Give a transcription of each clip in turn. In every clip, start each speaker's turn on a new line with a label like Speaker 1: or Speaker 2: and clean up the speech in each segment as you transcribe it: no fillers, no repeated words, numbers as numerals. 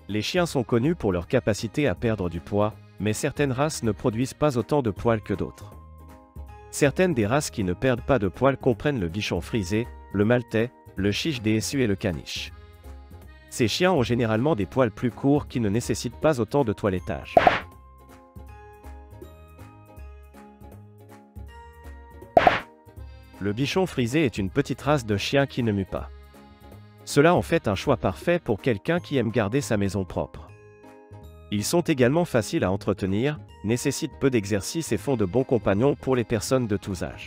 Speaker 1: Les chiens sont connus pour leur capacité à perdre du poids, mais certaines races ne produisent pas autant de poils que d'autres. Certaines des races qui ne perdent pas de poils comprennent le bichon frisé, le maltais, le chiche DSU et le caniche. Ces chiens ont généralement des poils plus courts qui ne nécessitent pas autant de toilettage. Le bichon frisé est une petite race de chien qui ne mue pas. Cela en fait un choix parfait pour quelqu'un qui aime garder sa maison propre. Ils sont également faciles à entretenir, nécessitent peu d'exercice et font de bons compagnons pour les personnes de tous âges.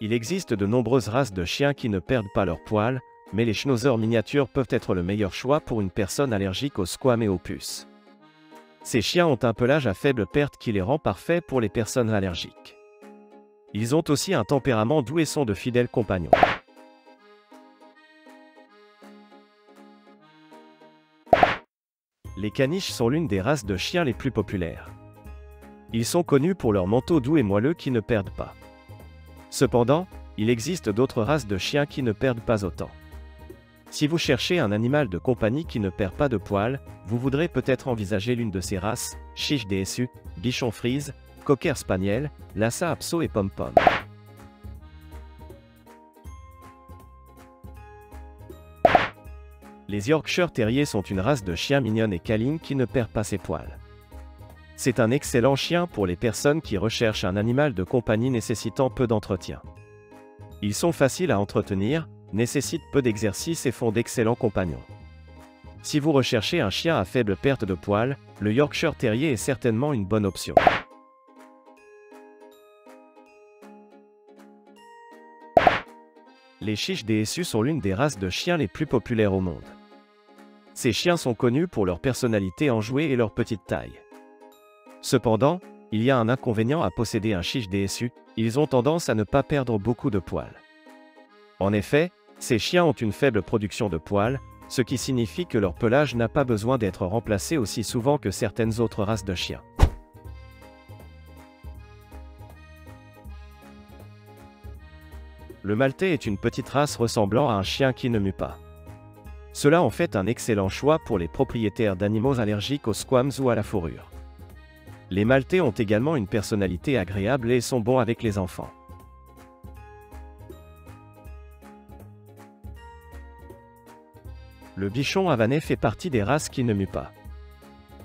Speaker 1: Il existe de nombreuses races de chiens qui ne perdent pas leurs poils, mais les schnauzers miniatures peuvent être le meilleur choix pour une personne allergique aux squames et aux puces. Ces chiens ont un pelage à faible perte qui les rend parfaits pour les personnes allergiques. Ils ont aussi un tempérament doux et sont de fidèles compagnons. Les caniches sont l'une des races de chiens les plus populaires. Ils sont connus pour leur manteau doux et moelleux qui ne perdent pas. Cependant, il existe d'autres races de chiens qui ne perdent pas autant. Si vous cherchez un animal de compagnie qui ne perd pas de poils, vous voudrez peut-être envisager l'une de ces races, chiche DSU, bichon frise, cocker spaniel, lhasa apso et pom-pom. Les Yorkshire Terriers sont une race de chiens mignonne et câline qui ne perd pas ses poils. C'est un excellent chien pour les personnes qui recherchent un animal de compagnie nécessitant peu d'entretien. Ils sont faciles à entretenir, nécessitent peu d'exercice et font d'excellents compagnons. Si vous recherchez un chien à faible perte de poils, le Yorkshire Terrier est certainement une bonne option. Les chiches DSU sont l'une des races de chiens les plus populaires au monde. Ces chiens sont connus pour leur personnalité enjouée et leur petite taille. Cependant, il y a un inconvénient à posséder un chiche DSU, ils ont tendance à ne pas perdre beaucoup de poils. En effet, ces chiens ont une faible production de poils, ce qui signifie que leur pelage n'a pas besoin d'être remplacé aussi souvent que certaines autres races de chiens. Le maltais est une petite race ressemblant à un chien qui ne mue pas. Cela en fait un excellent choix pour les propriétaires d'animaux allergiques aux squams ou à la fourrure. Les maltais ont également une personnalité agréable et sont bons avec les enfants. Le bichon havanais fait partie des races qui ne muent pas.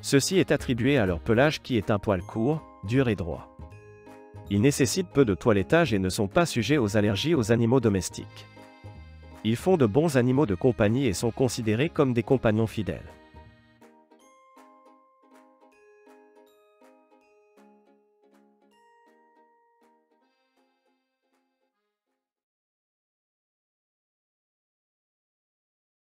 Speaker 1: Ceci est attribué à leur pelage qui est un poil court, dur et droit. Ils nécessitent peu de toilettage et ne sont pas sujets aux allergies aux animaux domestiques. Ils font de bons animaux de compagnie et sont considérés comme des compagnons fidèles.